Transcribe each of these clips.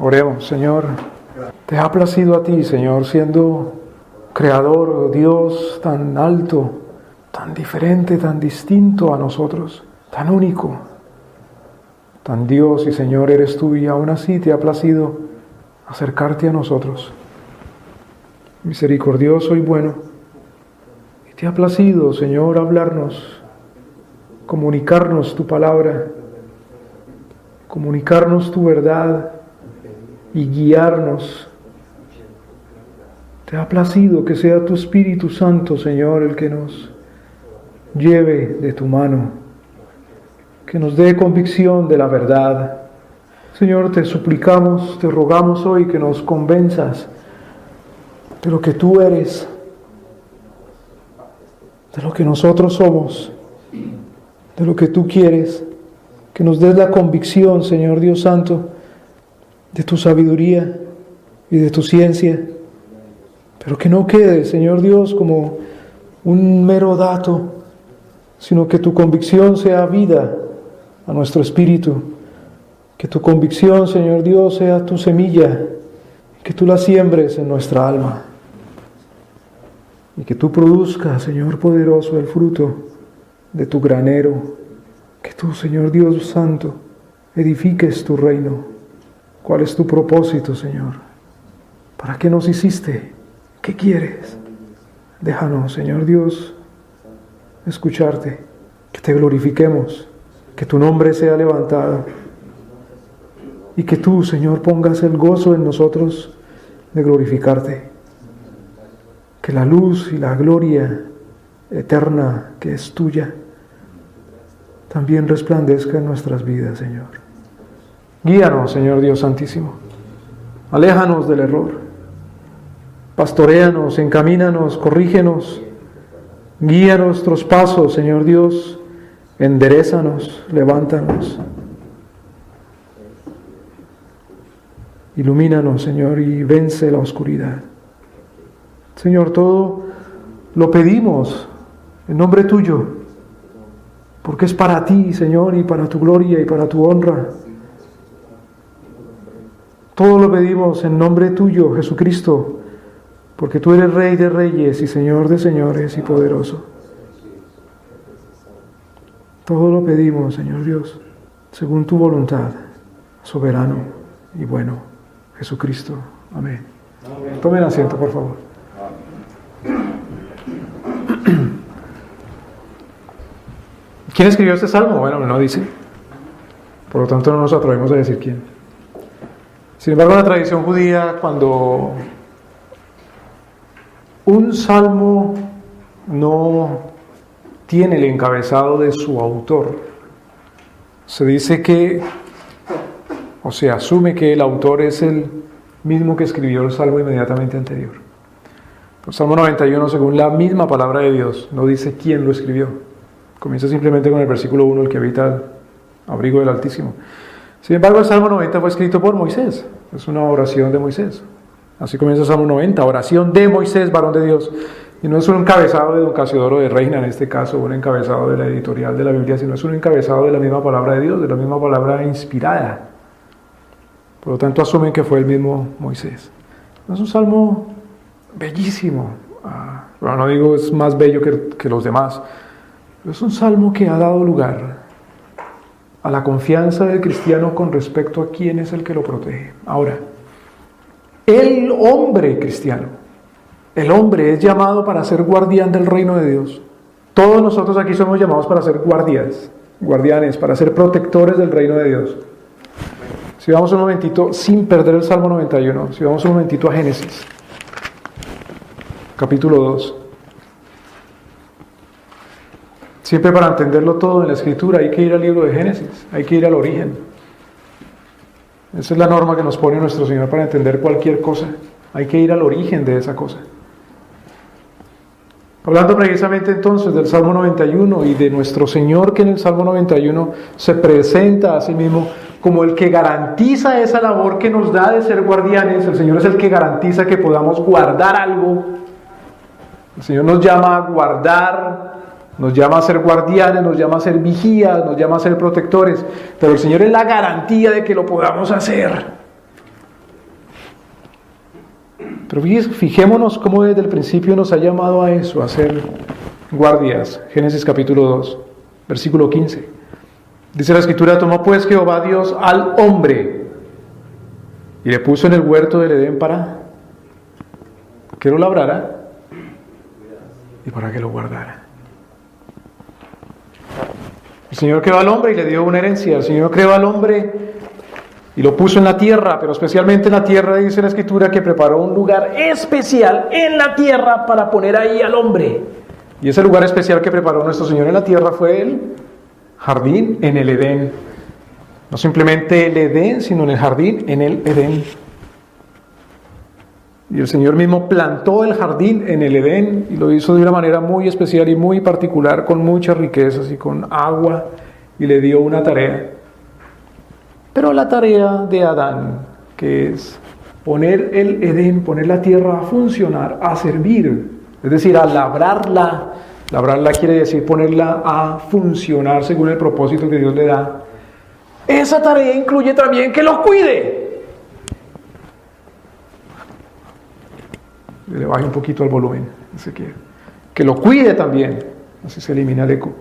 Oremos, Señor. Te ha placido a ti, Señor, siendo Creador, Dios tan alto, tan diferente, tan distinto a nosotros, tan único, tan Dios y Señor eres tú, y aún así te ha placido acercarte a nosotros. Misericordioso y bueno, y te ha placido, Señor, hablarnos, comunicarnos tu palabra, comunicarnos tu verdad y guiarnos. Te ha placido que sea tu Espíritu Santo, Señor, el que nos lleve de tu mano, que nos dé convicción de la verdad. Señor, te suplicamos, te rogamos hoy que nos convenzas de lo que tú eres, de lo que nosotros somos, de lo que tú quieres, que nos des la convicción, Señor Dios Santo, de tu sabiduría y de tu ciencia, pero que no quede, Señor Dios, como un mero dato, sino que tu convicción sea vida a nuestro espíritu, que tu convicción, Señor Dios, sea tu semilla, que tú la siembres en nuestra alma, y que tú produzcas, Señor poderoso, el fruto de tu granero, que tú, Señor Dios Santo, edifiques tu reino. ¿Cuál es tu propósito, Señor? ¿Para qué nos hiciste? ¿Qué quieres? Déjanos, Señor Dios, escucharte, que te glorifiquemos, que tu nombre sea levantado y que tú, Señor, pongas el gozo en nosotros de glorificarte. Que la luz y la gloria eterna que es tuya también resplandezca en nuestras vidas, Señor. Guíanos, Señor Dios Santísimo. Aléjanos del error. Pastoréanos, encamínanos, corrígenos. Guía nuestros pasos, Señor Dios. Enderézanos, levántanos. Ilumínanos, Señor, y vence la oscuridad. Señor, todo lo pedimos en nombre tuyo, porque es para ti, Señor, y para tu gloria y para tu honra. Todo lo pedimos en nombre tuyo, Jesucristo, porque tú eres Rey de reyes y Señor de señores y poderoso. Todo lo pedimos, Señor Dios, según tu voluntad, soberano y bueno, Jesucristo. Amén. Tomen asiento, por favor. ¿Quién escribió este salmo? Bueno, no dice. Por lo tanto, no nos atrevemos a decir quién. Sin embargo, en la tradición judía, cuando un salmo no tiene el encabezado de su autor, se dice que, o se asume que el autor es el mismo que escribió el salmo inmediatamente anterior. El Salmo 91, según la misma palabra de Dios, no dice quién lo escribió. Comienza simplemente con el versículo 1, el que habita al abrigo del Altísimo. Sin embargo, el Salmo 90 fue escrito por Moisés. Es una oración de Moisés. Así comienza el Salmo 90, oración de Moisés, varón de Dios. Y no es un encabezado de don Casiodoro de Reina, en este caso, un encabezado de la editorial de la Biblia, sino es un encabezado de la misma palabra de Dios, de la misma palabra inspirada. Por lo tanto, asumen que fue el mismo Moisés. Es un salmo bellísimo. Bueno, no digo es más bello que los demás, pero es un salmo que ha dado lugar a la confianza del cristiano con respecto a quién es el que lo protege. Ahora, el hombre cristiano, el hombre es llamado para ser guardián del reino de Dios. Todos nosotros aquí somos llamados para ser guardianes, para ser protectores del reino de Dios. Si vamos un momentito, sin perder el Salmo 91, si vamos un momentito a Génesis, capítulo 2. Siempre para entenderlo todo en la Escritura hay que ir al libro de Génesis, hay que ir al origen. Esa es la norma que nos pone nuestro Señor para entender cualquier cosa. Hay que ir al origen de esa cosa. Hablando precisamente entonces del Salmo 91 y de nuestro Señor, que en el Salmo 91 se presenta a sí mismo como el que garantiza esa labor que nos da de ser guardianes. El Señor es el que garantiza que podamos guardar algo. El Señor nos llama a guardar, nos llama a ser guardianes, nos llama a ser vigías, nos llama a ser protectores, pero el Señor es la garantía de que lo podamos hacer. Pero fijémonos cómo desde el principio nos ha llamado a eso, a ser guardias. Génesis capítulo 2, versículo 15. Dice la Escritura: tomó pues Jehová Dios al hombre y le puso en el huerto del Edén para que lo labrara y para que lo guardara. El Señor creó al hombre y le dio una herencia. El Señor creó al hombre y lo puso en la tierra, pero especialmente en la tierra dice la Escritura que preparó un lugar especial en la tierra para poner ahí al hombre. Y ese lugar especial que preparó nuestro Señor en la tierra fue el jardín en el Edén. No simplemente el Edén, sino en el jardín en el Edén. Y el Señor mismo plantó el jardín en el Edén y lo hizo de una manera muy especial y muy particular, con muchas riquezas y con agua, y le dio una tarea. Pero la tarea de Adán, que es poner el Edén, poner la tierra a funcionar, a servir, es decir, a labrarla. Labrarla quiere decir ponerla a funcionar según el propósito que Dios le da. Esa tarea incluye también que lo cuide. Le baje un poquito al volumen, que lo cuide también, así se elimina el eco.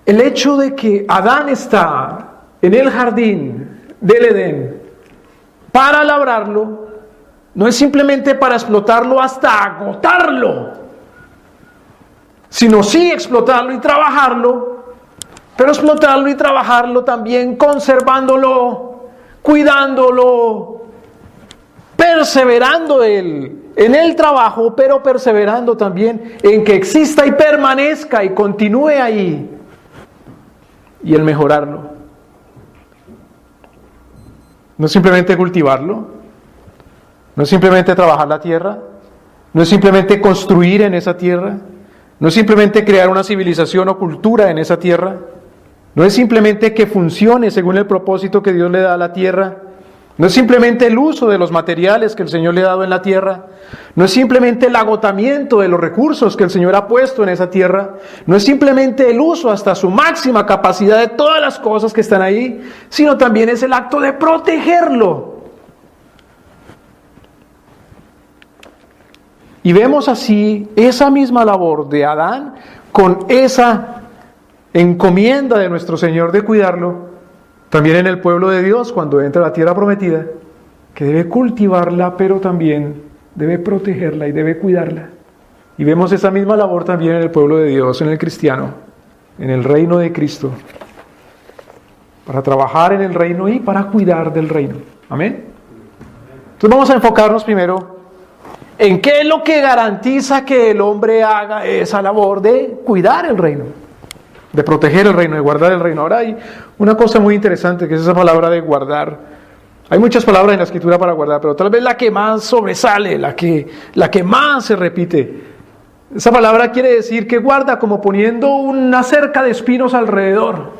El hecho de que Adán está en el jardín del Edén para labrarlo, no es simplemente para explotarlo hasta agotarlo, sino sí explotarlo y trabajarlo, pero explotarlo y trabajarlo también conservándolo, cuidándolo, perseverando en el trabajo, pero perseverando también en que exista y permanezca y continúe ahí, y el mejorarlo. No es simplemente cultivarlo, no es simplemente trabajar la tierra, no es simplemente construir en esa tierra, no es simplemente crear una civilización o cultura en esa tierra, no es simplemente que funcione según el propósito que Dios le da a la tierra, no es simplemente el uso de los materiales que el Señor le ha dado en la tierra, no es simplemente el agotamiento de los recursos que el Señor ha puesto en esa tierra, no es simplemente el uso hasta su máxima capacidad de todas las cosas que están ahí, sino también es el acto de protegerlo. Y vemos así esa misma labor de Adán con esa encomienda de nuestro Señor de cuidarlo, también en el pueblo de Dios cuando entra a la tierra prometida, que debe cultivarla, pero también debe protegerla y debe cuidarla. Y vemos esa misma labor también en el pueblo de Dios, en el cristiano, en el reino de Cristo, para trabajar en el reino y para cuidar del reino. Amén. Entonces vamos a enfocarnos primero en qué es lo que garantiza que el hombre haga esa labor de cuidar el reino, de proteger el reino, de guardar el reino. Ahora hay una cosa muy interesante, que es esa palabra de guardar. Hay muchas palabras en la Escritura para guardar, pero tal vez la que más sobresale, la que más se repite. Esa palabra quiere decir que guarda como poniendo una cerca de espinos alrededor.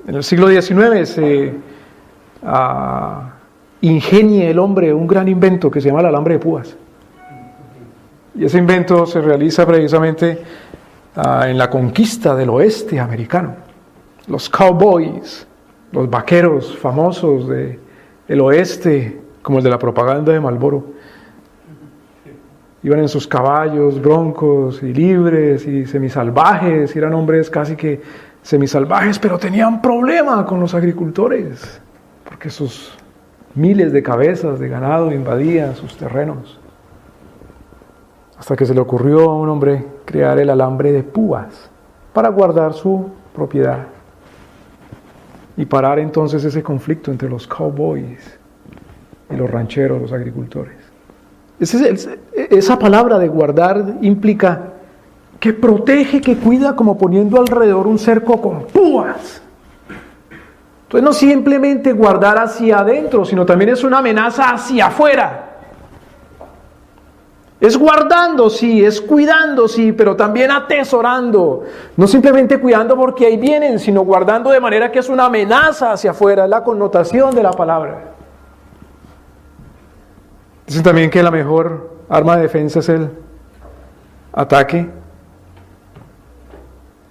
En el siglo XIX se ingenie el hombre un gran invento que se llama el alambre de púas. Y ese invento se realiza precisamente en la conquista del oeste americano. Los cowboys, los vaqueros famosos del oeste, como el de la propaganda de Marlboro, iban en sus caballos broncos y libres y semisalvajes, y eran hombres casi que semisalvajes, pero tenían problema con los agricultores, porque sus miles de cabezas de ganado invadían sus terrenos. Hasta que se le ocurrió a un hombre crear el alambre de púas para guardar su propiedad y parar entonces ese conflicto entre los cowboys y los rancheros, los agricultores. Esa palabra de guardar implica que protege, que cuida, como poniendo alrededor un cerco con púas. Entonces no simplemente guardar hacia adentro, sino también es una amenaza hacia afuera. Es guardando, sí, es cuidando, sí, pero también atesorando. No simplemente cuidando porque ahí vienen, sino guardando de manera que es una amenaza hacia afuera, es la connotación de la palabra. Dicen también que la mejor arma de defensa es el ataque.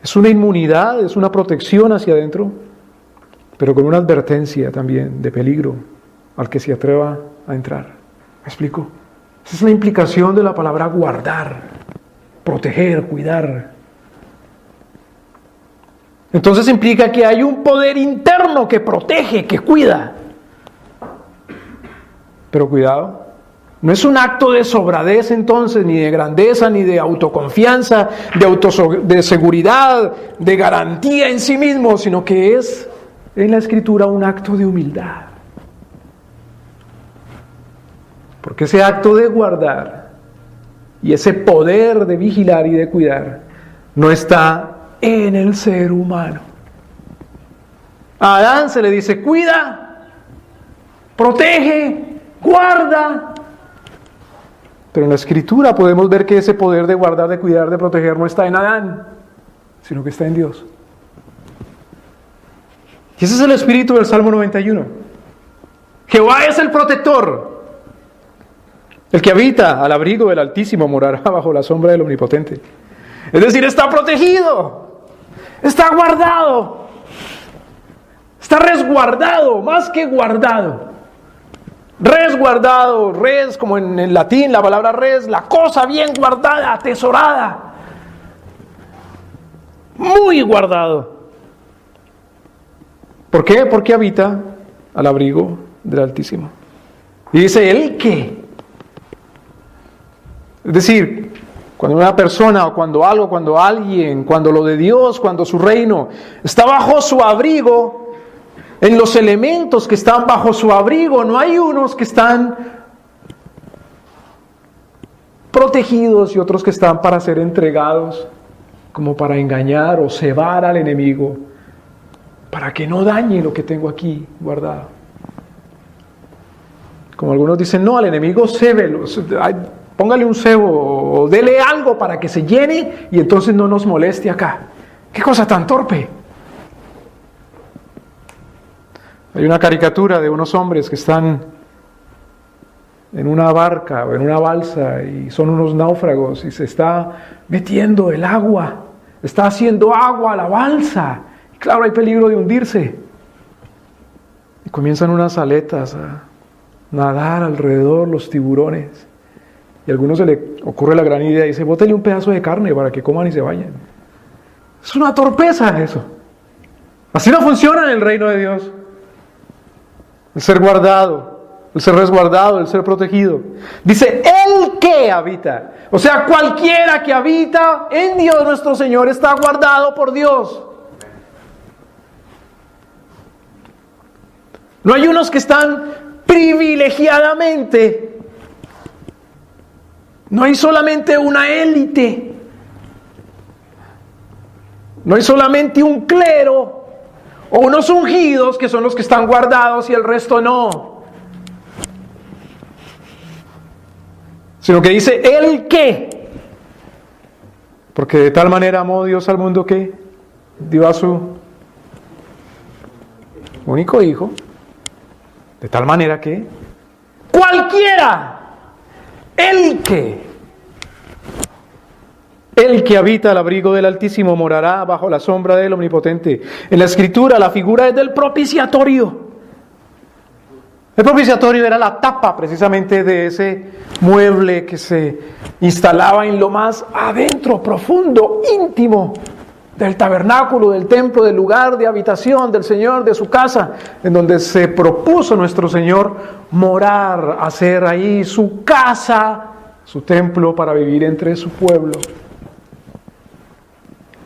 Es una inmunidad, es una protección hacia adentro, pero con una advertencia también de peligro al que se atreva a entrar. ¿Me explico? Esa es la implicación de la palabra guardar, proteger, cuidar. Entonces implica que hay un poder interno que protege, que cuida. Pero cuidado, no es un acto de sobradez entonces, ni de grandeza, ni de autoconfianza, de seguridad, de garantía en sí mismo, sino que es en la Escritura un acto de humildad. Porque ese acto de guardar y ese poder de vigilar y de cuidar no está en el ser humano. A Adán se le dice cuida, protege, guarda. Pero en la Escritura podemos ver que ese poder de guardar, de cuidar, de proteger no está en Adán, sino que está en Dios. Y ese es el espíritu del Salmo 91. Jehová es el protector. El que habita al abrigo del Altísimo morará bajo la sombra del Omnipotente. Es decir, está protegido, está guardado, está resguardado, más que guardado. Resguardado, res, como en el latín, la palabra res, la cosa bien guardada, atesorada. Muy guardado. ¿Por qué? Porque habita al abrigo del Altísimo. Y dice, ¿el qué? Es decir, cuando una persona o cuando algo, cuando alguien, cuando lo de Dios, cuando su reino está bajo su abrigo, en los elementos que están bajo su abrigo, no hay unos que están protegidos y otros que están para ser entregados, como para engañar o cebar al enemigo, para que no dañe lo que tengo aquí guardado. Como algunos dicen, no, al enemigo cébelo, póngale un cebo o dele algo para que se llene y entonces no nos moleste acá. ¡Qué cosa tan torpe! Hay una caricatura de unos hombres que están en una barca o en una balsa y son unos náufragos y se está metiendo el agua, está haciendo agua a la balsa. Y claro, hay peligro de hundirse. Y comienzan unas aletas a nadar alrededor los tiburones. Y a algunos se le ocurre la gran idea y dice, bótele un pedazo de carne para que coman y se vayan. Es una torpeza eso. Así no funciona en el reino de Dios. El ser guardado, el ser resguardado, el ser protegido. Dice, el que habita. O sea, cualquiera que habita en Dios nuestro Señor está guardado por Dios. No hay unos que están privilegiadamente. No hay solamente una élite. No hay solamente un clero. O unos ungidos que son los que están guardados y el resto no. Sino que dice, ¿el qué? Porque de tal manera amó Dios al mundo que dio a su único hijo. De tal manera que cualquiera, el que habita al abrigo del Altísimo morará bajo la sombra del Omnipotente. En la Escritura la figura es del propiciatorio. El propiciatorio era la tapa precisamente de ese mueble que se instalaba en lo más adentro, profundo, íntimo del tabernáculo, del templo, del lugar de habitación del Señor, de su casa, en donde se propuso nuestro Señor morar, hacer ahí su casa, su templo para vivir entre su pueblo.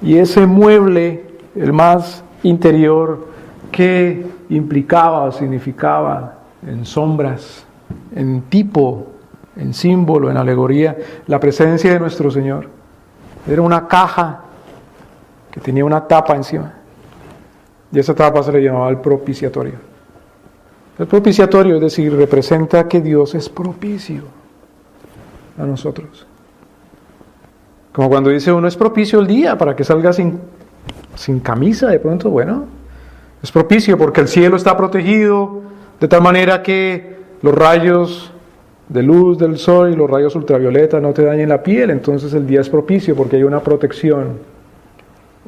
Y ese mueble, el más interior, que implicaba o significaba en sombras, en tipo, en símbolo, en alegoría, la presencia de nuestro Señor. Era una caja que tenía una tapa encima. Y esa tapa se le llamaba el propiciatorio. El propiciatorio, es decir, representa que Dios es propicio a nosotros. Como cuando dice uno, es propicio el día para que salga sin camisa de pronto, bueno, es propicio porque el cielo está protegido de tal manera que los rayos de luz del sol y los rayos ultravioleta no te dañen la piel, entonces el día es propicio porque hay una protección.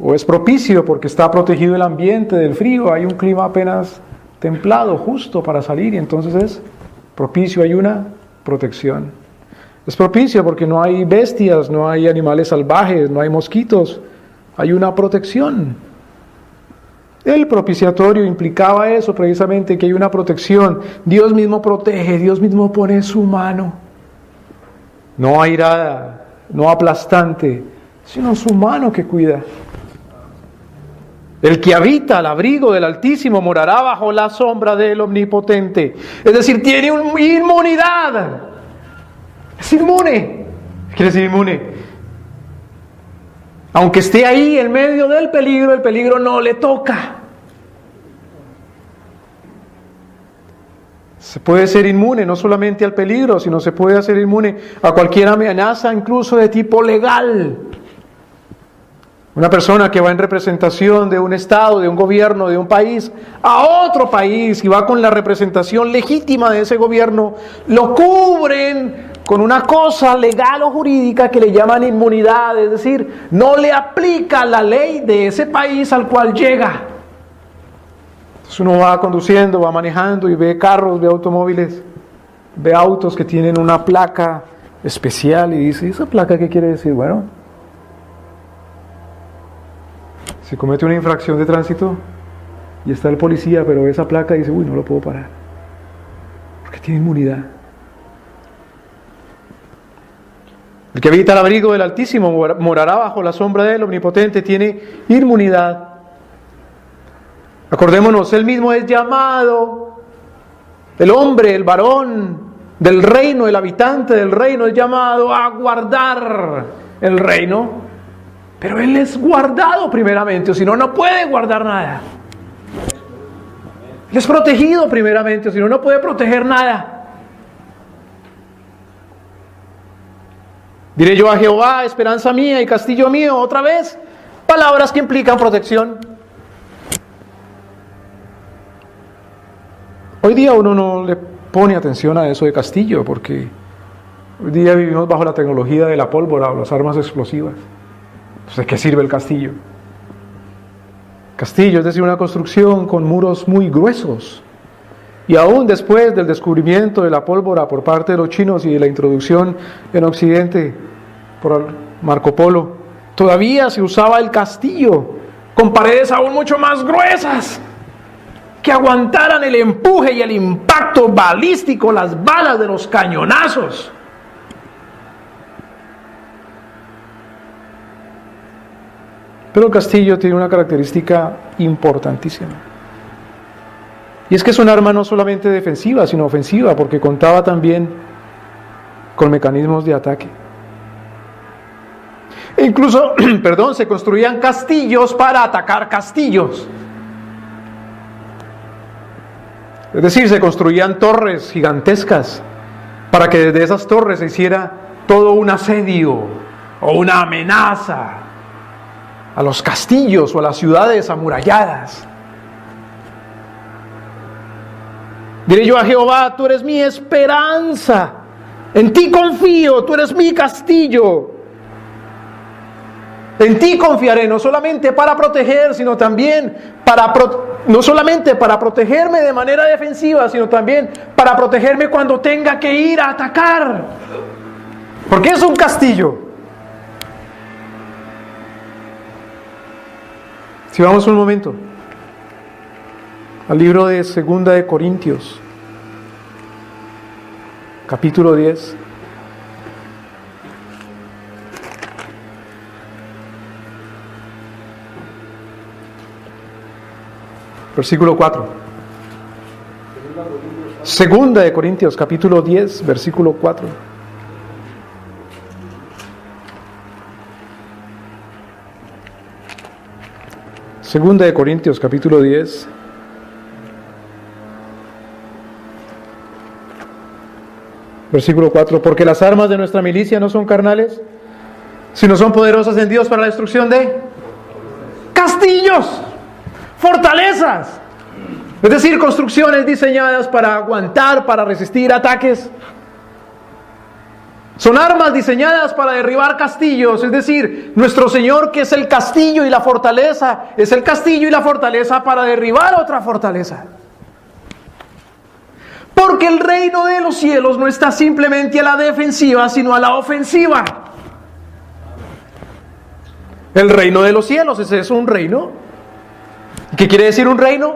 O es propicio porque está protegido el ambiente del frío, hay un clima apenas templado, justo para salir, y entonces es propicio, hay una protección. Es propicio porque no hay bestias, no hay animales salvajes, no hay mosquitos, hay una protección. El propiciatorio implicaba eso precisamente, que hay una protección. Dios mismo protege, Dios mismo pone su mano. No airada, no aplastante, sino su mano que cuida. El que habita al abrigo del Altísimo morará bajo la sombra del Omnipotente. Es decir, tiene inmunidad. Es inmune. ¿Qué quiere decir inmune? Aunque esté ahí en medio del peligro, el peligro no le toca. Se puede ser inmune no solamente al peligro, sino se puede hacer inmune a cualquier amenaza, incluso de tipo legal. Una persona que va en representación de un estado, de un gobierno, de un país, a otro país, y va con la representación legítima de ese gobierno, lo cubren con una cosa legal o jurídica que le llaman inmunidad, es decir, no le aplica la ley de ese país al cual llega. Entonces uno va conduciendo, va manejando y ve carros, ve automóviles, ve autos que tienen una placa especial y dice, ¿esa placa qué quiere decir? Bueno, se comete una infracción de tránsito y está el policía, pero ve esa placa y dice, uy, no lo puedo parar, porque tiene inmunidad. El que habita al abrigo del Altísimo morará bajo la sombra del Omnipotente, tiene inmunidad. Acordémonos, él mismo es llamado, el hombre, el varón del reino, el habitante del reino es llamado a guardar el reino, pero él es guardado primeramente, o si no, no puede guardar nada. Él es protegido primeramente, o si no, no puede proteger nada. Diré yo a Jehová, esperanza mía y castillo mío, otra vez, palabras que implican protección. Hoy día uno no le pone atención a eso de castillo, porque hoy día vivimos bajo la tecnología de la pólvora o las armas explosivas. Entonces, ¿de qué sirve el castillo? Castillo, es decir, una construcción con muros muy gruesos. Y aún después del descubrimiento de la pólvora por parte de los chinos y de la introducción en Occidente por Marco Polo, todavía se usaba el castillo con paredes aún mucho más gruesas que aguantaran el empuje y el impacto balístico, las balas de los cañonazos. Pero el castillo tiene una característica importantísima. Y es que es un arma no solamente defensiva, sino ofensiva, porque contaba también con mecanismos de ataque. E incluso, se construían castillos para atacar castillos. Es decir, se construían torres gigantescas para que desde esas torres se hiciera todo un asedio o una amenaza a los castillos o a las ciudades amuralladas. Diré yo a Jehová, tú eres mi esperanza, en ti confío, tú eres mi castillo. En ti confiaré, no solamente para proteger, sino también no solamente para protegerme de manera defensiva, sino también para protegerme cuando tenga que ir a atacar. Porque es un castillo. Si vamos un momento al libro de 2 de Corintios, capítulo 10. Versículo 4. 2 de Corintios, capítulo 10, versículo 4. Segunda de Corintios, capítulo 10. Versículo 4. Porque las armas de nuestra milicia no son carnales, sino son poderosas en Dios para la destrucción de castillos, fortalezas. Es decir, construcciones diseñadas para aguantar, para resistir ataques. Son armas diseñadas para derribar castillos, es decir, nuestro Señor, que es el castillo y la fortaleza, es el castillo y la fortaleza para derribar otra fortaleza. Porque el reino de los cielos no está simplemente a la defensiva, sino a la ofensiva. El reino de los cielos, ¿es eso un reino? ¿Qué quiere decir un reino?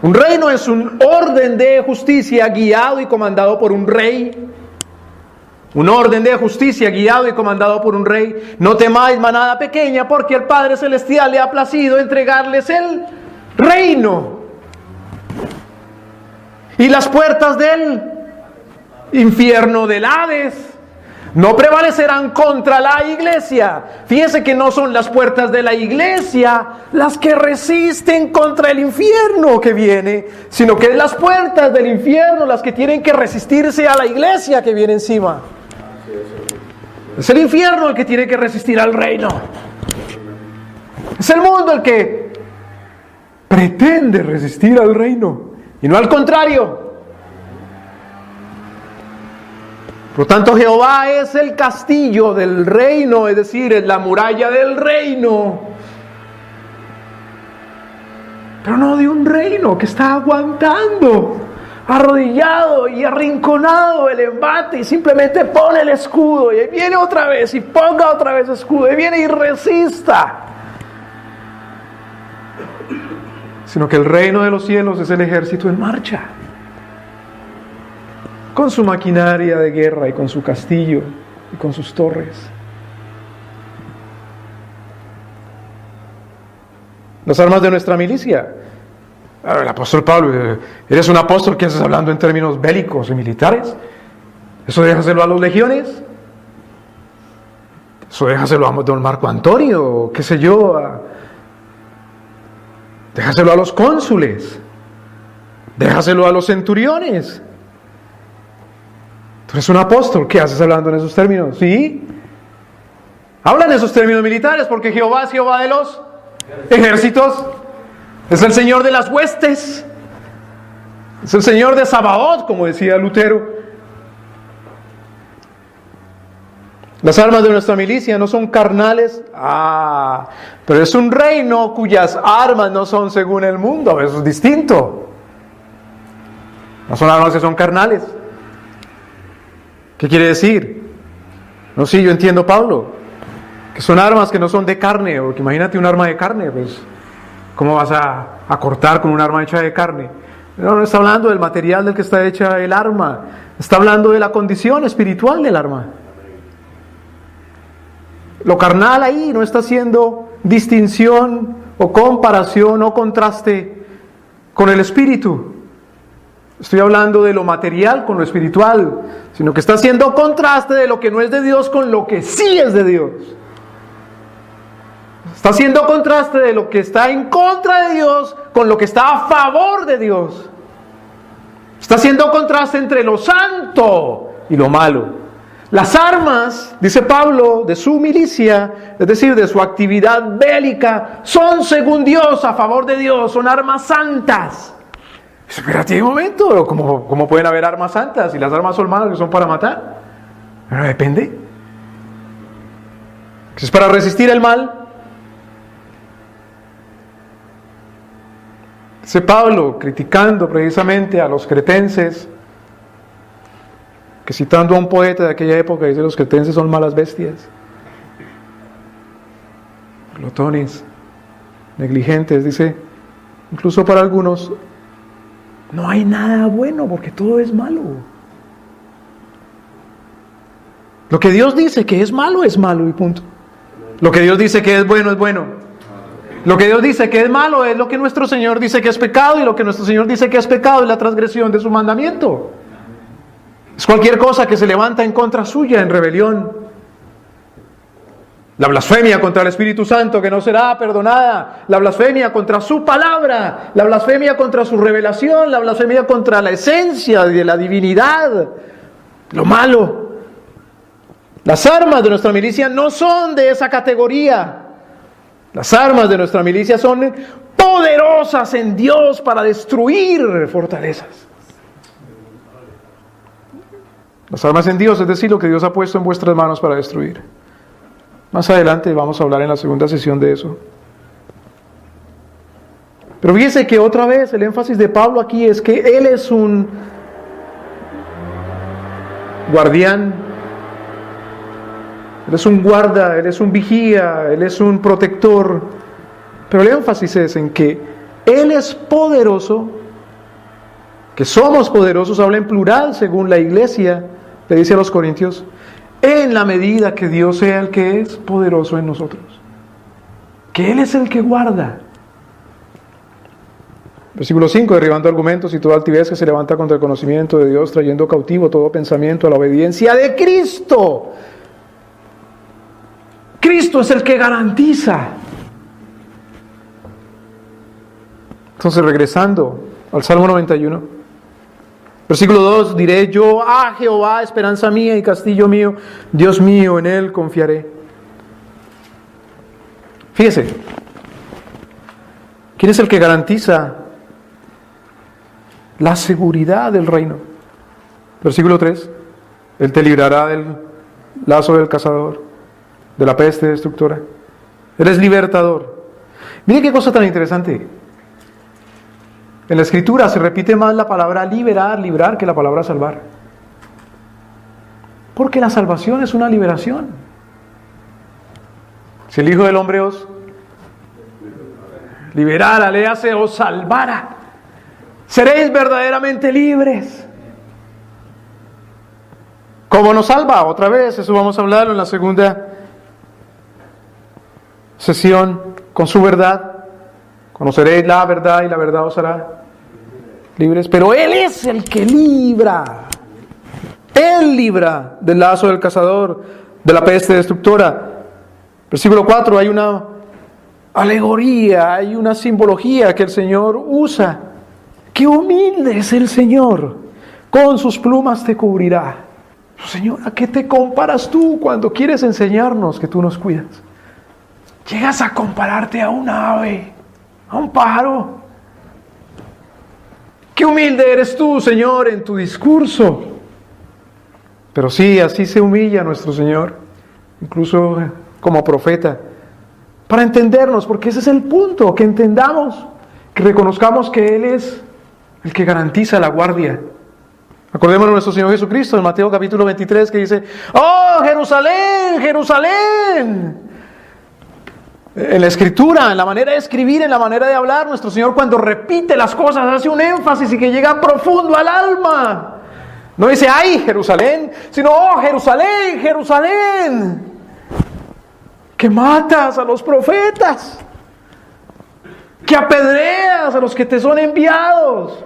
Un reino es un orden de justicia guiado y comandado por un rey. Un orden de justicia guiado y comandado por un rey. No temáis, manada pequeña, porque el Padre Celestial le ha placido entregarles el reino. Y las puertas del infierno del Hades no prevalecerán contra la iglesia. Fíjense que no son las puertas de la iglesia las que resisten contra el infierno que viene, sino que es las puertas del infierno las que tienen que resistirse a la iglesia que viene encima. Es el infierno el que tiene que resistir al reino. Es el mundo el que pretende resistir al reino y no al contrario. Por lo tanto, Jehová es el castillo del reino, es decir, es la muralla del reino. Pero no de un reino que está aguantando, arrodillado y arrinconado el embate y simplemente pone el escudo y viene otra vez y ponga otra vez escudo y viene y resista. Sino que el reino de los cielos es el ejército en marcha, con su maquinaria de guerra y con su castillo y con sus torres. Las armas de nuestra milicia. El apóstol Pablo, ¿eres un apóstol que haces hablando en términos bélicos y militares? ¿Eso déjaselo a los legiones? ¿Eso déjaselo a don Marco Antonio? ¿Qué sé yo? Déjaselo a los cónsules. Déjaselo a los centuriones. Tú eres un apóstol, ¿qué haces hablando en esos términos? ¿Sí? Habla en esos términos militares porque Jehová es Jehová de los ejércitos. Es el Señor de las huestes. Es el Señor de Sabaoth, como decía Lutero. Las armas de nuestra milicia no son carnales. Pero es un reino cuyas armas no son según el mundo. Eso es distinto. No son armas que son carnales. ¿Qué quiere decir? No, sí, yo entiendo, Pablo, que son armas que no son de carne, porque imagínate un arma de carne, pues, ¿cómo vas a cortar con un arma hecha de carne? No está hablando del material del que está hecha el arma, está hablando de la condición espiritual del arma. Lo carnal ahí no está haciendo distinción o comparación o contraste con el espíritu. Estoy hablando de lo material con lo espiritual, sino que está haciendo contraste de lo que no es de Dios con lo que sí es de Dios. Está haciendo contraste de lo que está en contra de Dios con lo que está a favor de Dios. Está haciendo contraste entre lo santo y lo malo. Las armas, dice Pablo, de su milicia, es decir, de su actividad bélica, son según Dios, a favor de Dios, son armas santas. Espérate un momento, ¿cómo pueden haber armas santas? Y las armas son malas, que son para matar. Pero depende. Si es para resistir el mal. Dice Pablo, criticando precisamente a los cretenses, que citando a un poeta de aquella época, dice: los cretenses son malas bestias, glotones, negligentes. Dice, incluso para algunos, no hay nada bueno porque todo es malo. Lo que Dios dice que es malo y punto. Lo que Dios dice que es bueno es bueno. Lo que Dios dice que es malo es lo que nuestro Señor dice que es pecado, y lo que nuestro Señor dice que es pecado es la transgresión de su mandamiento. Es cualquier cosa que se levanta en contra suya en rebelión. La blasfemia contra el Espíritu Santo, que no será perdonada. La blasfemia contra su palabra. La blasfemia contra su revelación. La blasfemia contra la esencia de la divinidad. Lo malo. Las armas de nuestra milicia no son de esa categoría. Las armas de nuestra milicia son poderosas en Dios para destruir fortalezas. Las armas en Dios, es decir, lo que Dios ha puesto en vuestras manos para destruir. Más adelante vamos a hablar en la segunda sesión de eso. Pero fíjense que otra vez el énfasis de Pablo aquí es que él es un guardián, Él es un guarda, Él es un vigía, Él es un protector. Pero el énfasis es en que Él es poderoso, que somos poderosos, habla en plural según la iglesia, le dice a los corintios, en la medida que Dios sea el que es poderoso en nosotros. Que Él es el que guarda. Versículo 5, derribando argumentos y toda altivez que se levanta contra el conocimiento de Dios, trayendo cautivo todo pensamiento a la obediencia de Cristo. Cristo es el que garantiza. Entonces, regresando al Salmo 91, versículo 2, diré yo a Jehová, esperanza mía y castillo mío, Dios mío, en Él confiaré. Fíjese, ¿quién es el que garantiza la seguridad del reino? Versículo 3, Él te librará del lazo del cazador, de la peste destructora. Él es libertador. Mire qué cosa tan interesante. En la Escritura se repite más la palabra liberar, librar, que la palabra salvar. Porque la salvación es una liberación. Si el Hijo del Hombre os liberara, léase, os salvara, seréis verdaderamente libres. ¿Cómo nos salva? Otra vez, eso vamos a hablarlo en la segunda sesión, con su verdad. Conoceréis la verdad y la verdad os hará libres. Pero Él es el que libra. Él libra del lazo del cazador, de la peste destructora. Versículo 4, hay una alegoría, hay una simbología que el Señor usa. ¡Qué humilde es el Señor! Con sus plumas te cubrirá. Señor, ¿a qué te comparas tú cuando quieres enseñarnos que tú nos cuidas? Llegas a compararte a un ave, a un pájaro. ¡Qué humilde eres tú, Señor, en tu discurso! Pero sí, así se humilla nuestro Señor, incluso como profeta, para entendernos, porque ese es el punto, que entendamos, que reconozcamos que Él es el que garantiza la guardia. Acordémonos de nuestro Señor Jesucristo en Mateo capítulo 23, que dice: ¡Oh, Jerusalén, Jerusalén! En la escritura, en la manera de escribir, en la manera de hablar, nuestro Señor cuando repite las cosas hace un énfasis y que llega profundo al alma. No dice, ¡ay, Jerusalén!, sino, ¡oh, Jerusalén, Jerusalén!, que matas a los profetas, que apedreas a los que te son enviados.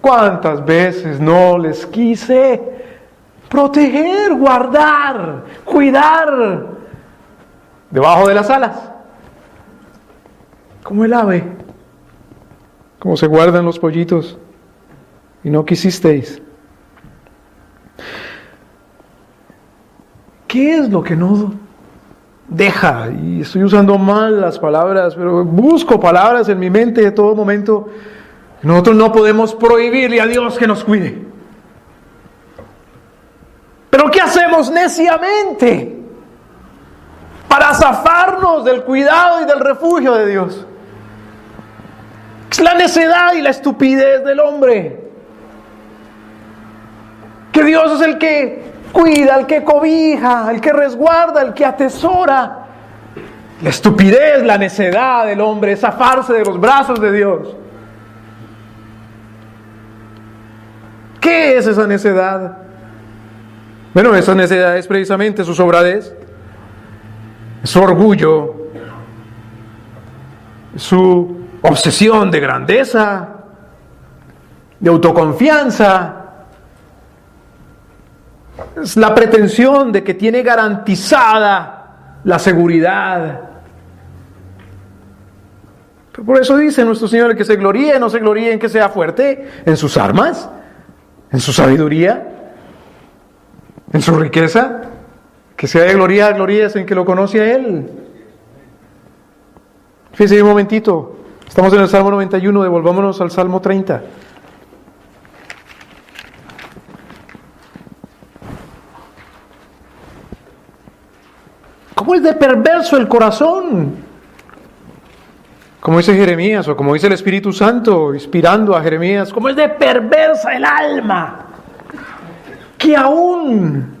¿Cuántas veces no les quise proteger, guardar, cuidar debajo de las alas? Como el ave, como se guardan los pollitos, y no quisisteis. ¿Qué es lo que no deja? Y estoy usando mal las palabras, pero busco palabras en mi mente de todo momento. Nosotros no podemos prohibirle a Dios que nos cuide. ¿Pero qué hacemos neciamente para zafarnos del cuidado y del refugio de Dios? Es la necedad y la estupidez del hombre. Que Dios es el que cuida, el que cobija, el que resguarda, el que atesora. La estupidez, la necedad del hombre es zafarse de los brazos de Dios. ¿Qué es esa necedad? Bueno, esa necedad es precisamente su sobradez, su orgullo, su obsesión de grandeza, de autoconfianza. Es la pretensión de que tiene garantizada la seguridad. Pero por eso dice nuestro Señor, el que se gloríe, no se gloríe en que sea fuerte, en sus armas, en su sabiduría, en su riqueza, que sea de gloria a glorías en que lo conoce a Él. Fíjense un momentito, estamos en el Salmo 91, devolvámonos al Salmo 30. ¿Cómo es de perverso el corazón? Como dice Jeremías, o como dice el Espíritu Santo, inspirando a Jeremías, ¿cómo es de perversa el alma? que aún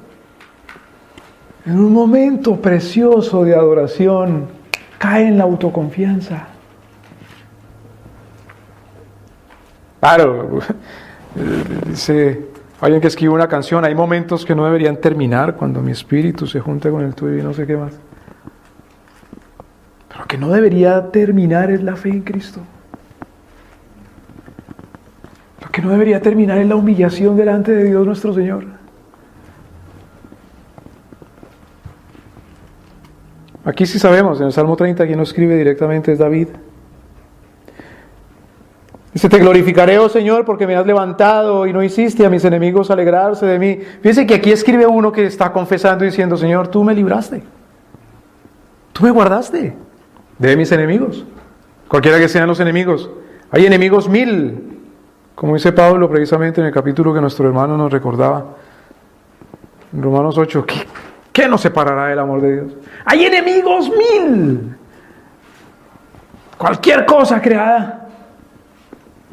en un momento precioso de adoración cae en la autoconfianza. Claro, dice alguien que escribe una canción, hay momentos que no deberían terminar cuando mi espíritu se junta con el tuyo y no sé qué más. Pero lo que no debería terminar es la fe en Cristo. Lo que no debería terminar es la humillación delante de Dios nuestro Señor. Aquí sí sabemos, en el Salmo 30, quien lo escribe directamente es David. Dice, te glorificaré, oh Señor, porque me has levantado y no hiciste a mis enemigos alegrarse de mí. Fíjense que aquí escribe uno que está confesando y diciendo, Señor, tú me libraste. Tú me guardaste de mis enemigos. Cualquiera que sean los enemigos. Hay enemigos 1000, como dice Pablo precisamente en el capítulo que nuestro hermano nos recordaba. En Romanos 8, ¿qué nos separará del amor de Dios? Hay enemigos 1000. Cualquier cosa creada,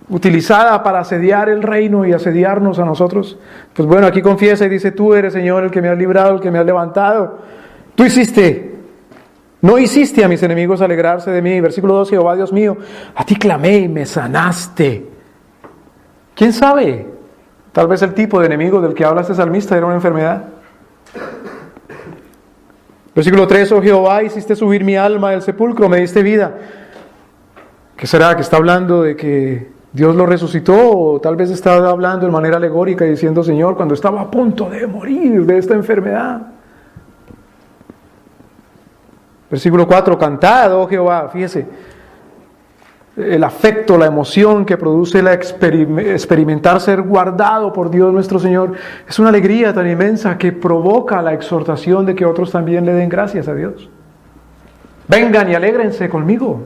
utilizada para asediar el reino y asediarnos a nosotros. Pues bueno, aquí confiesa y dice, tú eres, Señor, el que me has librado, el que me has levantado. Tú no hiciste a mis enemigos alegrarse de mí. Versículo 12, Jehová Dios mío, a ti clamé y me sanaste. ¿Quién sabe? Tal vez el tipo de enemigo del que habla este salmista era una enfermedad. Versículo 3, oh Jehová, hiciste subir mi alma del sepulcro, me diste vida. ¿Qué será? ¿Que está hablando de que Dios lo resucitó? O tal vez está hablando de manera alegórica y diciendo, Señor, cuando estaba a punto de morir de esta enfermedad. Versículo 4, cantad, oh Jehová, fíjese, el afecto, la emoción que produce experimentar ser guardado por Dios nuestro Señor, es una alegría tan inmensa que provoca la exhortación de que otros también le den gracias a Dios. Vengan y alégrense conmigo.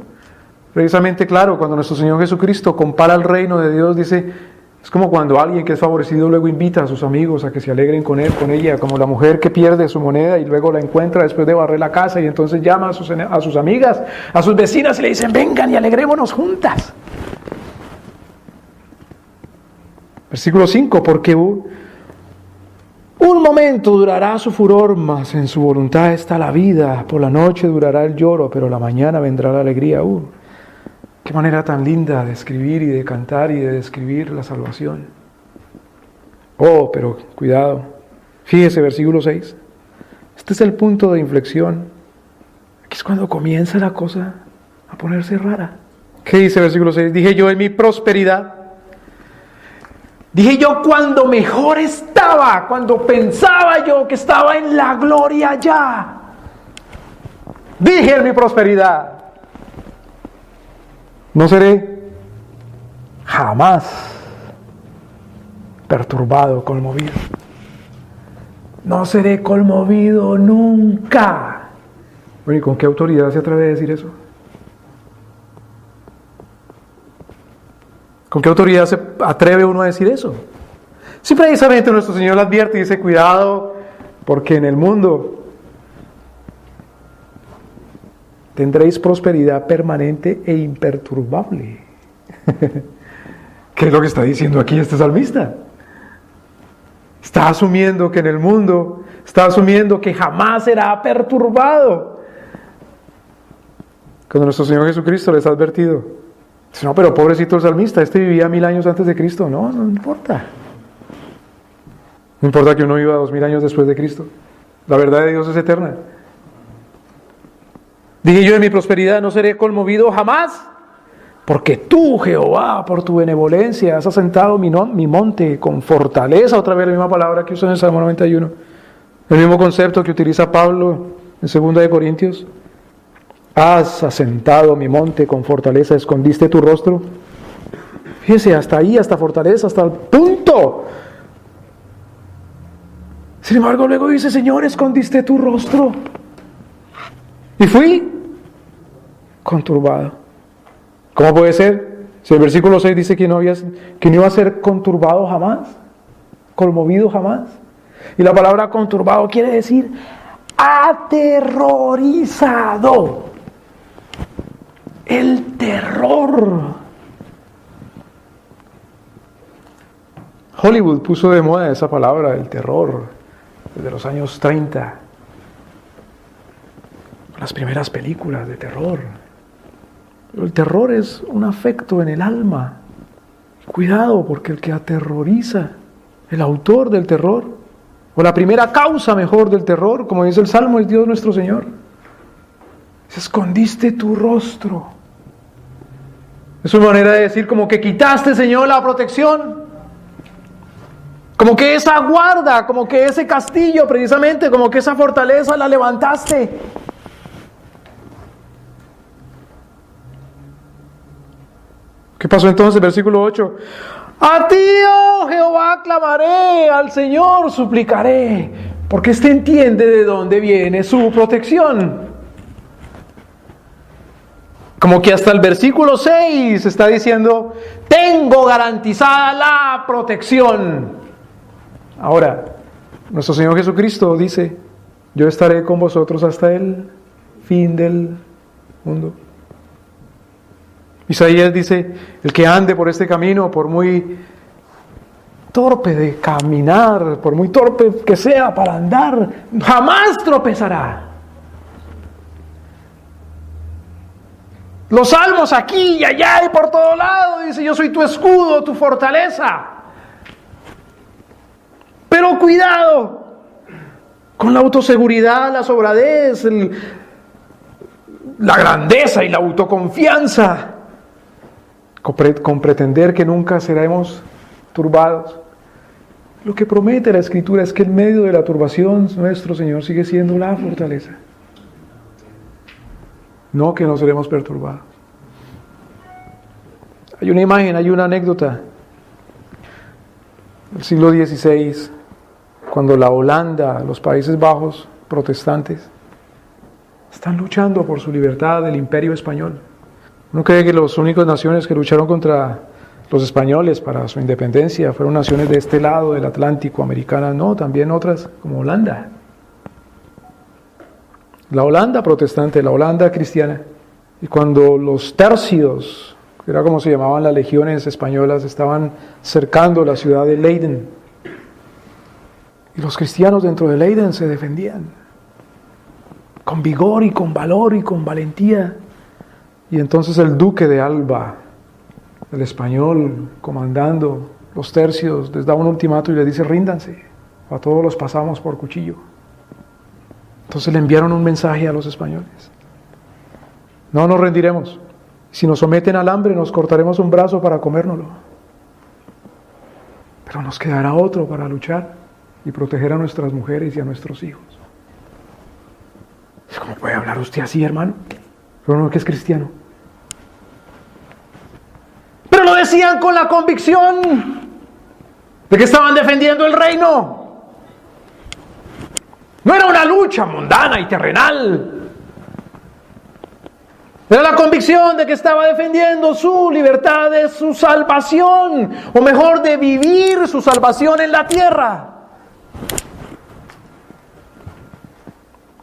Precisamente, claro, cuando nuestro Señor Jesucristo compara el reino de Dios, dice, es como cuando alguien que es favorecido luego invita a sus amigos a que se alegren con él, con ella, como la mujer que pierde su moneda y luego la encuentra después de barrer la casa y entonces llama a sus amigas, a sus vecinas y le dicen, vengan y alegrémonos juntas. Versículo 5, porque un momento durará su furor, mas en su voluntad está la vida. Por la noche durará el lloro, pero la mañana vendrá la alegría. Qué manera tan linda de escribir y de cantar y de describir la salvación. Oh, pero cuidado. Fíjese, versículo 6. Este es el punto de inflexión. Aquí es cuando comienza la cosa a ponerse rara. ¿Qué dice versículo 6? Dije yo en mi prosperidad. Dije yo cuando mejor estaba, cuando pensaba yo que estaba en la gloria ya. Dije en mi prosperidad. No seré jamás perturbado, conmovido. No seré conmovido nunca. Bueno, ¿y con qué autoridad se atreve a decir eso? ¿Con qué autoridad se atreve uno a decir eso? Sí, precisamente nuestro Señor le advierte y dice, cuidado, porque en el mundo tendréis prosperidad permanente e imperturbable. ¿Qué es lo que está diciendo aquí este salmista? Está asumiendo que en el mundo, está asumiendo que jamás será perturbado. Cuando nuestro Señor Jesucristo les ha advertido, dice, no, pero pobrecito el salmista, este vivía 1000 años antes de Cristo. No importa. No importa que uno viva 2000 años después de Cristo. La verdad de Dios es eterna. Dije yo en mi prosperidad no seré conmovido jamás, porque tú, Jehová, por tu benevolencia, has asentado mi monte con fortaleza. Otra vez la misma palabra que usa en el Salmo 91. El mismo concepto que utiliza Pablo en 2 de Corintios. Has asentado mi monte con fortaleza, escondiste tu rostro. Fíjese, hasta ahí, hasta fortaleza, hasta el punto. Sin embargo, luego dice, Señor, escondiste tu rostro. Y fui conturbado. ¿Cómo puede ser? Si el versículo 6 dice que no iba a ser conturbado jamás, conmovido jamás. Y la palabra conturbado quiere decir aterrorizado. El terror. Hollywood puso de moda esa palabra, el terror, desde los años 30. Las primeras películas de terror. Pero el terror es un afecto en el alma. Cuidado, porque el que aterroriza, el autor del terror, o la primera causa mejor del terror, como dice el Salmo, es Dios nuestro Señor. Escondiste tu rostro. Es una manera de decir como que quitaste, Señor, la protección. Como que esa guarda, como que ese castillo precisamente, como que esa fortaleza la levantaste. ¿Qué pasó entonces? Versículo 8. A ti, oh Jehová, clamaré, al Señor suplicaré, porque éste entiende de dónde viene su protección. Como que hasta el versículo 6 está diciendo, tengo garantizada la protección. Ahora, nuestro Señor Jesucristo dice, yo estaré con vosotros hasta el fin del mundo. Isaías dice, el que ande por este camino, por muy torpe de caminar, por muy torpe que sea para andar, jamás tropezará. Los salmos aquí y allá y por todo lado, dice, yo soy tu escudo, tu fortaleza. Pero cuidado con la autoseguridad, la sobradez, la grandeza y la autoconfianza, con pretender que nunca seremos turbados. Lo que promete la Escritura es que en medio de la turbación nuestro Señor sigue siendo la fortaleza. No que no seremos perturbados. Hay una imagen, hay una anécdota. El siglo XVI, cuando la Holanda, los Países Bajos protestantes, están luchando por su libertad del Imperio Español. Uno cree que las únicas naciones que lucharon contra los españoles para su independencia fueron naciones de este lado del Atlántico, americanas. No, también otras como Holanda. La Holanda protestante, la Holanda cristiana. Y cuando los tercios, que era como se llamaban las legiones españolas, estaban cercando la ciudad de Leiden, y los cristianos dentro de Leiden se defendían con vigor y con valor y con valentía. Y entonces el duque de Alba, el español, comandando los tercios, les da un ultimato y les dice, ríndanse, a todos los pasamos por cuchillo. Entonces le enviaron un mensaje a los españoles. No nos rendiremos. Si nos someten al hambre, nos cortaremos un brazo para comérnoslo. Pero nos quedará otro para luchar y proteger a nuestras mujeres y a nuestros hijos. ¿Cómo puede hablar usted así, hermano? Pero no, que es cristiano. Pero lo decían con la convicción de que estaban defendiendo el reino. No era una lucha mundana y terrenal. Era la convicción de que estaba defendiendo su libertad, de su salvación, o mejor, de vivir su salvación en la tierra.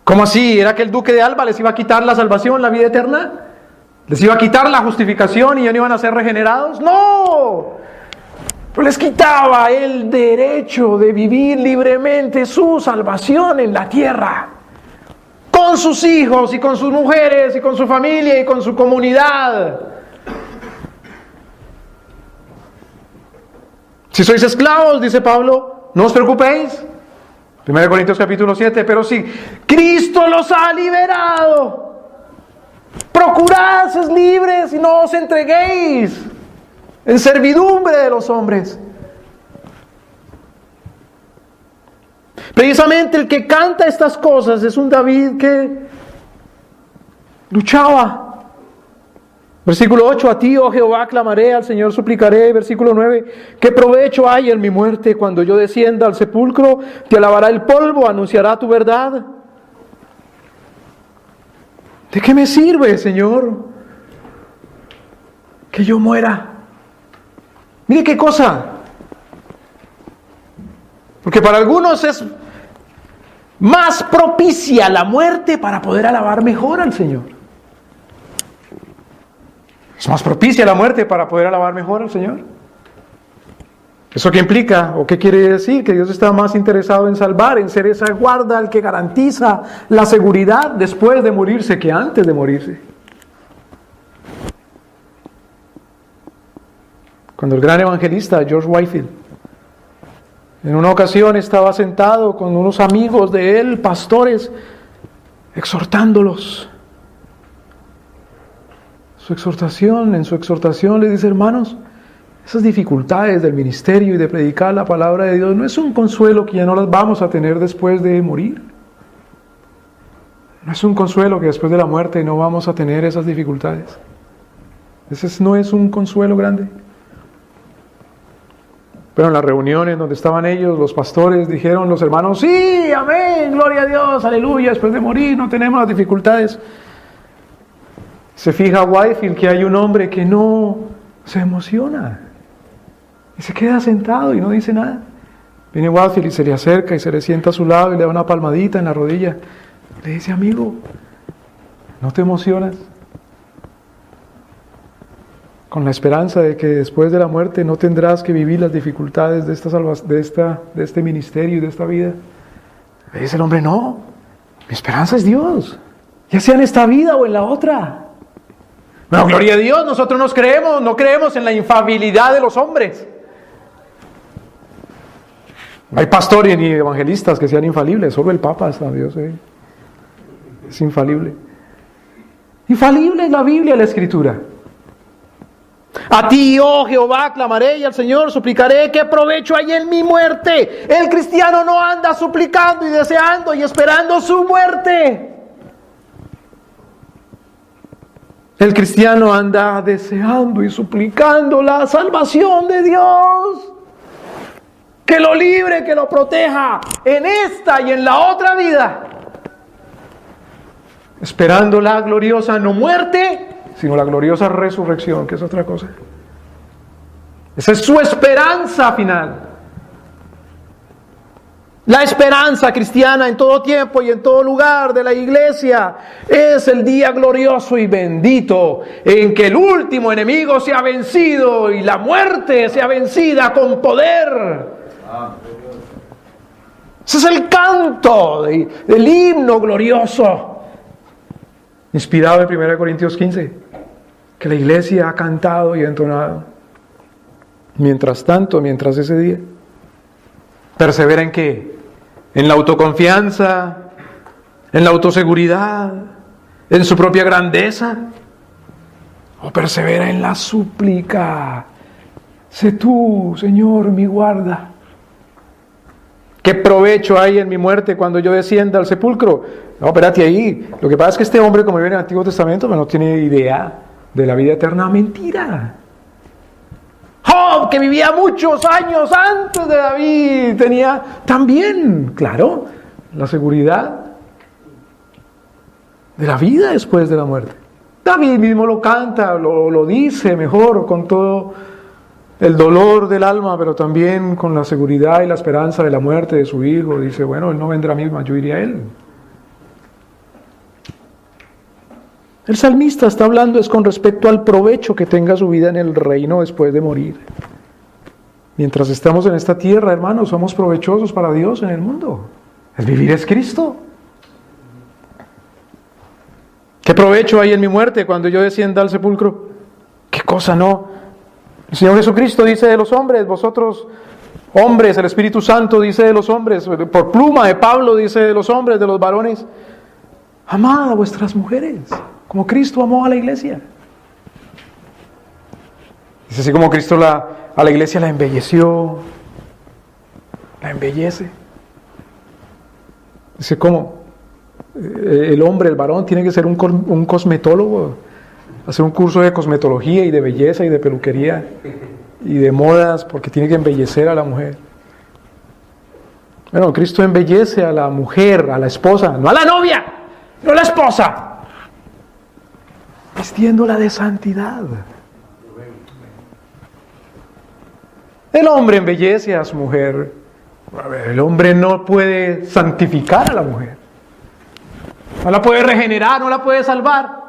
¿Cómo así? ¿Era que el duque de Alba les iba a quitar la salvación, la vida eterna? ¿Les iba a quitar la justificación y ya no iban a ser regenerados? ¡No! Pero les quitaba el derecho de vivir libremente su salvación en la tierra, con sus hijos y con sus mujeres y con su familia y con su comunidad. Si sois esclavos, dice Pablo, no os preocupéis. 1 Corintios capítulo 7, pero si Cristo los ha liberado, procurad ser libres y no os entreguéis en servidumbre de los hombres. Precisamente el que canta estas cosas es un David que luchaba. Versículo 8, a ti, oh Jehová, clamaré, al Señor suplicaré. Versículo 9, ¿qué provecho hay en mi muerte? Cuando yo descienda al sepulcro, te alabará el polvo, anunciará tu verdad. ¿De qué me sirve, Señor, que yo muera? Mire qué cosa. Porque para algunos es más propicia la muerte para poder alabar mejor al Señor. Es más propicia la muerte para poder alabar mejor al Señor. ¿Eso qué implica o qué quiere decir? Que Dios está más interesado en salvar, en ser esa guarda al que garantiza la seguridad después de morirse que antes de morirse. Cuando el gran evangelista George Whitefield en una ocasión estaba sentado con unos amigos de él, pastores, exhortándolos. En su exhortación le dice: hermanos, esas dificultades del ministerio y de predicar la palabra de Dios no es un consuelo que ya no las vamos a tener después de morir. No es un consuelo que después de la muerte no vamos a tener esas dificultades. Ese no es un consuelo grande. Pero en las reuniones donde estaban ellos, los pastores dijeron, los hermanos: sí, amén, gloria a Dios, aleluya, después de morir no tenemos las dificultades. Se fija Whitefield que hay un hombre que no se emociona y se queda sentado y no dice nada. Viene Whitefield y se le acerca y se le sienta a su lado y le da una palmadita en la rodilla. Le dice: amigo, ¿no te emocionas? Con la esperanza de que después de la muerte no tendrás que vivir las dificultades de este ministerio y de esta vida. Le dice el hombre: no, mi esperanza es Dios, ya sea en esta vida o en la otra. No, gloria a Dios, nosotros no creemos en la infalibilidad de los hombres. No hay pastores ni evangelistas que sean infalibles, solo el Papa está, Dios es infalible. Infalible es la Biblia y la Escritura. A ti, oh Jehová, clamaré y al Señor suplicaré. ¿Qué provecho hay en mi muerte? El cristiano no anda suplicando y deseando y esperando su muerte. El cristiano anda deseando y suplicando la salvación de Dios. Que lo libre, que lo proteja en esta y en la otra vida. Esperando la gloriosa no muerte, sino la gloriosa resurrección, que es otra cosa. Esa es su esperanza final. La esperanza cristiana en todo tiempo y en todo lugar de la iglesia es el día glorioso y bendito en que el último enemigo sea vencido y la muerte sea vencida con poder. Ese es el canto del himno glorioso, inspirado en 1 Corintios 15, que la iglesia ha cantado y entonado. Mientras tanto, mientras ese día, persevera en ¿qué? En la autoconfianza, en la autoseguridad, en su propia grandeza, o persevera en la súplica. Sé tú, Señor, mi guarda. ¿Qué provecho hay en mi muerte cuando yo descienda al sepulcro? No, espérate ahí. Lo que pasa es que este hombre, como vive en el Antiguo Testamento, no tiene idea de la vida eterna. Mentira. Job, que vivía muchos años antes de David, tenía también, claro, la seguridad de la vida después de la muerte. David mismo lo canta, lo dice mejor, con todo el dolor del alma, pero también con la seguridad y la esperanza de la muerte de su hijo. Dice: bueno, él no vendrá a mí, yo iré a él. El salmista está hablando es con respecto al provecho que tenga su vida en el reino después de morir. Mientras estamos en esta tierra, hermanos, somos provechosos para Dios en el mundo. El vivir es Cristo. ¿Qué provecho hay en mi muerte cuando yo descienda al sepulcro? ¿Qué cosa no? El Señor Jesucristo dice de los hombres, vosotros hombres, el Espíritu Santo dice de los hombres, por pluma de Pablo dice de los hombres, de los varones: amad a vuestras mujeres, como Cristo amó a la iglesia. Dice: así como Cristo a la iglesia la embelleció, la embellece. Dice: ¿cómo? El hombre, el varón, tiene que ser un cosmetólogo, hacer un curso de cosmetología y de belleza y de peluquería y de modas, porque tiene que embellecer a la mujer. Bueno, Cristo embellece a la mujer, a la esposa, no a la novia, no a la esposa, vistiéndola de santidad. El hombre embellece a su mujer. El hombre no puede santificar a la mujer, no la puede regenerar, no la puede salvar,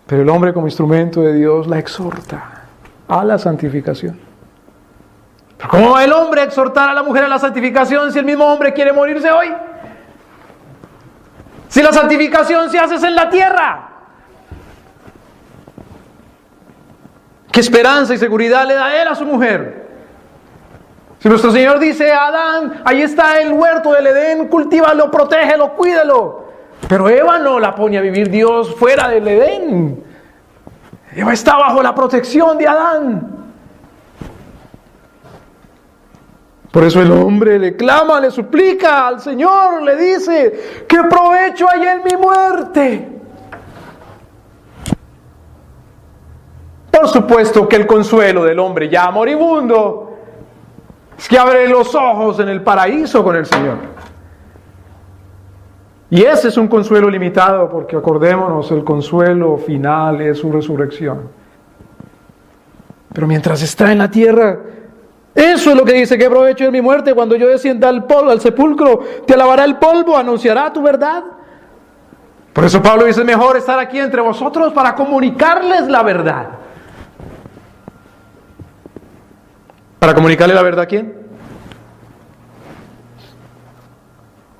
pero el hombre como instrumento de Dios la exhorta a la santificación. Pero ¿cómo va el hombre a exhortar a la mujer a la santificación si el mismo hombre quiere morirse hoy? Si la santificación se hace en la tierra. ¿Qué esperanza y seguridad le da él a su mujer? Si nuestro Señor dice a Adán, ahí está el huerto del Edén, cultívalo, protégelo, cuídalo. Pero Eva no la pone a vivir Dios fuera del Edén. Eva está bajo la protección de Adán. Por eso el hombre le clama, le suplica al Señor, le dice, ¿qué provecho hay en mi muerte? Por supuesto que el consuelo del hombre ya moribundo es que abre los ojos en el paraíso con el Señor. Y ese es un consuelo limitado, porque acordémonos, el consuelo final es su resurrección. Pero mientras está en la tierra, eso es lo que dice, ¿qué provecho en mi muerte? Cuando yo descienda al polvo, al sepulcro, te alabará el polvo, anunciará tu verdad. Por eso Pablo dice, es mejor estar aquí entre vosotros para comunicarles la verdad. ¿Para comunicarle la verdad a quién?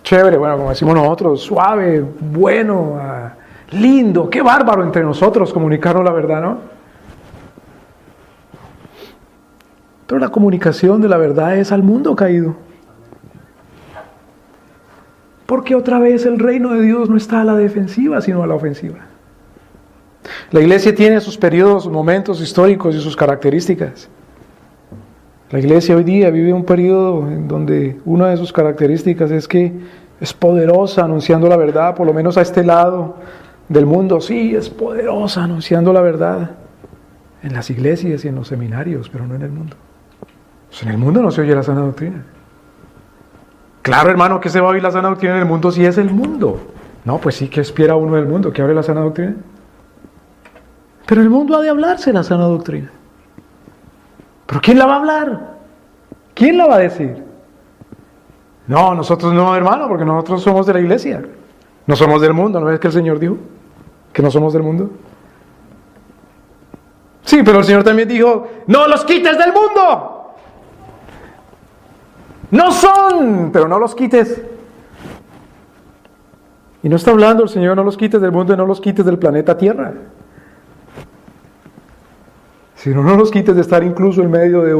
Chévere, bueno, como decimos nosotros, suave, bueno, lindo, qué bárbaro entre nosotros comunicarnos la verdad, ¿no? Pero la comunicación de la verdad es al mundo caído. Porque otra vez el reino de Dios no está a la defensiva, sino a la ofensiva. La iglesia tiene sus periodos, sus momentos históricos y sus características. La iglesia hoy día vive un periodo en donde una de sus características es que es poderosa anunciando la verdad, por lo menos a este lado del mundo. Sí, es poderosa anunciando la verdad en las iglesias y en los seminarios, pero no en el mundo. Pues en el mundo no se oye la sana doctrina. Claro, hermano, que se va a oír la sana doctrina en el mundo si es el mundo. No, pues sí, ¿qué espera uno del mundo? ¿Que hable la sana doctrina? Pero el mundo ha de hablarse la sana doctrina. ¿Pero quién la va a hablar? ¿Quién la va a decir? No, nosotros no, hermano, porque nosotros somos de la iglesia. No somos del mundo, ¿no ves que el Señor dijo? Que no somos del mundo. Sí, pero el Señor también dijo, no los quites del mundo. No son, pero no los quites. Y no está hablando el Señor, no los quites del mundo y no los quites del planeta Tierra. Sino no los quites de estar incluso en medio de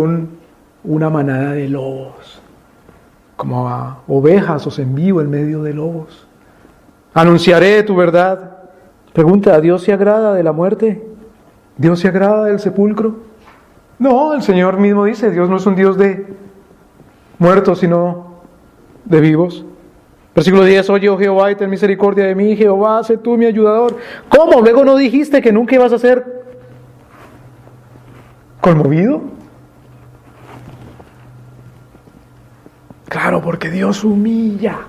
una manada de lobos. Como a ovejas os envío en medio de lobos. Anunciaré tu verdad. Pregunta, ¿a Dios se agrada de la muerte? ¿Dios se agrada del sepulcro? No, el Señor mismo dice, Dios no es un Dios de muertos, sino de vivos. Versículo 10, oye, oh Jehová, y ten misericordia de mí, Jehová, sé tú mi ayudador. ¿Cómo? ¿Luego no dijiste que nunca ibas a ser conmovido? Claro, porque Dios humilla.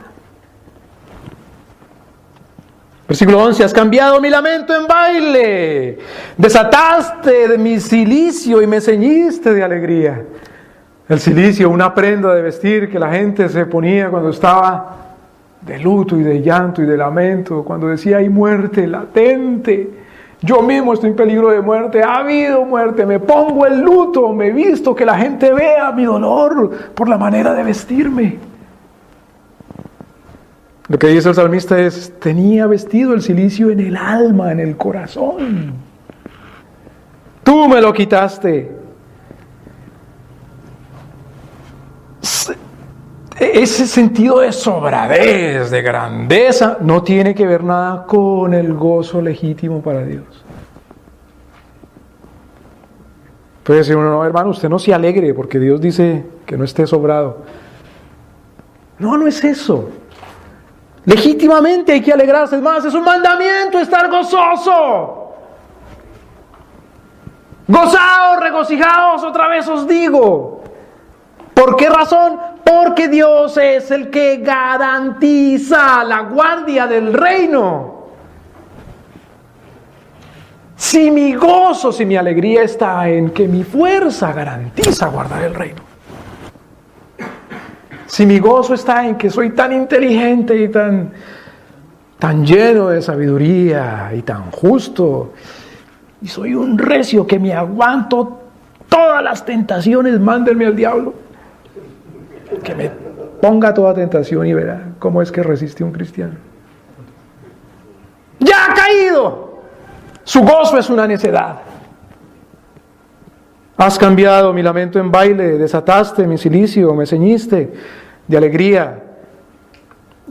Versículo 11, has cambiado mi lamento en baile, desataste de mi cilicio y me ceñiste de alegría. El cilicio, una prenda de vestir que la gente se ponía cuando estaba de luto y de llanto y de lamento, cuando decía hay muerte latente, yo mismo estoy en peligro de muerte, ha habido muerte, me pongo el luto, me visto, que la gente vea mi dolor por la manera de vestirme. Lo que dice el salmista es, tenía vestido el cilicio en el alma, en el corazón. Tú me lo quitaste. Ese sentido de sobradez, de grandeza, no tiene que ver nada con el gozo legítimo para Dios. Puede decir uno, no, hermano, usted no se alegre porque Dios dice que no esté sobrado. No, no es eso. Legítimamente hay que alegrarse, es más, es un mandamiento estar gozoso. Gozaos, regocijaos, otra vez os digo. ¿Por qué razón? Porque Dios es el que garantiza la guardia del reino. Si mi gozo, si mi alegría está en que mi fuerza garantiza guardar el reino. Si mi gozo está en que soy tan inteligente y tan lleno de sabiduría y tan justo, y soy un recio que me aguanto todas todas las tentaciones, mándenme al diablo. Que me ponga toda tentación y verá cómo es que resiste un cristiano. ¡Ya ha caído! Su gozo es una necedad. Has cambiado mi lamento en baile, desataste mi cilicio, me ceñiste de alegría.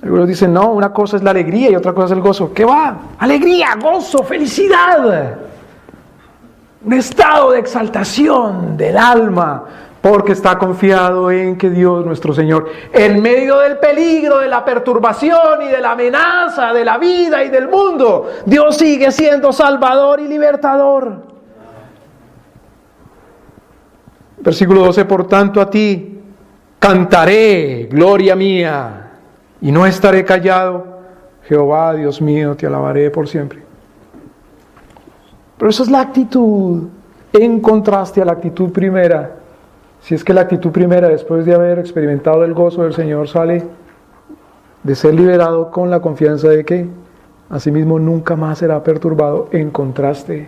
Algunos dicen, no, una cosa es la alegría y otra cosa es el gozo. ¿Qué va? Alegría, gozo, felicidad. Un estado de exaltación del alma, porque está confiado en que Dios nuestro Señor, en medio del peligro, de la perturbación y de la amenaza de la vida y del mundo, Dios sigue siendo Salvador y Libertador. Versículo 12, por tanto a ti cantaré, gloria mía, y no estaré callado. Jehová, Dios mío, te alabaré por siempre. Pero esa es la actitud, en contraste a la actitud primera. Si es que la actitud primera, después de haber experimentado el gozo del Señor, sale de ser liberado con la confianza de que asimismo nunca más será perturbado. En contraste,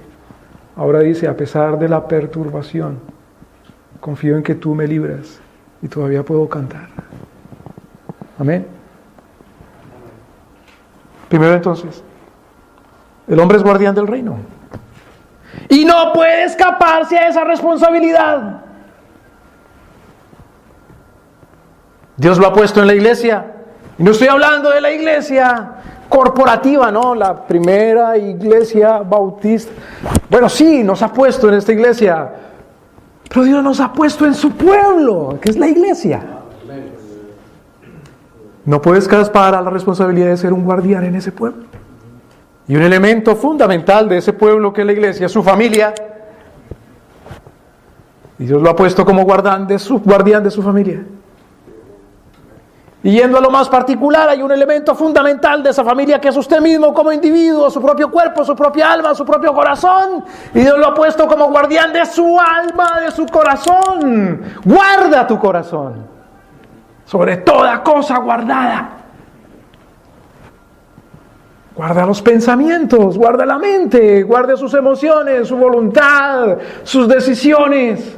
ahora dice, a pesar de la perturbación, confío en que tú me libras y todavía puedo cantar. Amén. Primero entonces, el hombre es guardián del reino y no puede escaparse a esa responsabilidad. Dios lo ha puesto en la iglesia, y no estoy hablando de la iglesia corporativa, no, la primera iglesia bautista. Bueno, sí, nos ha puesto en esta iglesia, pero Dios nos ha puesto en su pueblo, que es la iglesia. No puedes escapar a la responsabilidad de ser un guardián en ese pueblo. Y un elemento fundamental de ese pueblo que es la iglesia es su familia. Y Dios lo ha puesto como guardián de su familia. Y yendo a lo más particular, hay un elemento fundamental de esa familia que es usted mismo como individuo, su propio cuerpo, su propia alma, su propio corazón. Y Dios lo ha puesto como guardián de su alma, de su corazón. Guarda tu corazón, sobre toda cosa guardada. Guarda los pensamientos, guarda la mente, guarda sus emociones, su voluntad, sus decisiones.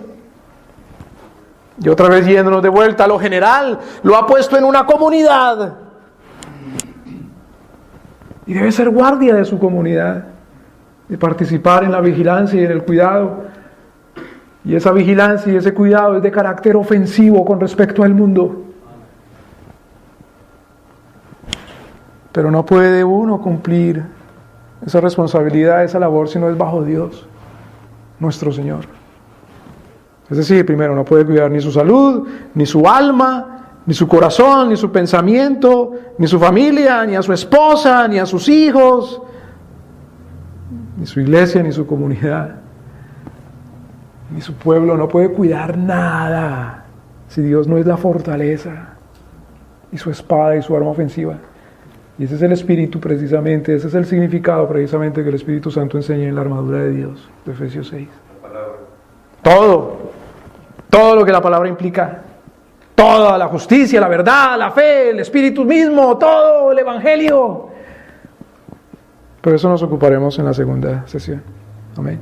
Y otra vez yéndonos de vuelta a lo general, lo ha puesto en una comunidad. Y debe ser guardia de su comunidad, de participar en la vigilancia y en el cuidado. Y esa vigilancia y ese cuidado es de carácter ofensivo con respecto al mundo. Pero no puede uno cumplir esa responsabilidad, esa labor, si no es bajo Dios, nuestro Señor. Es decir, primero, no puede cuidar ni su salud, ni su alma, ni su corazón, ni su pensamiento, ni su familia, ni a su esposa, ni a sus hijos, ni su iglesia, ni su comunidad, ni su pueblo. No puede cuidar nada si Dios no es la fortaleza y su espada y su arma ofensiva. Y ese es el espíritu precisamente, ese es el significado precisamente que el Espíritu Santo enseña en la armadura de Dios, de Efesios 6. Todo lo que la palabra implica, toda la justicia, la verdad, la fe, el Espíritu mismo, todo el Evangelio. Pero eso nos ocuparemos en la segunda sesión. Amén.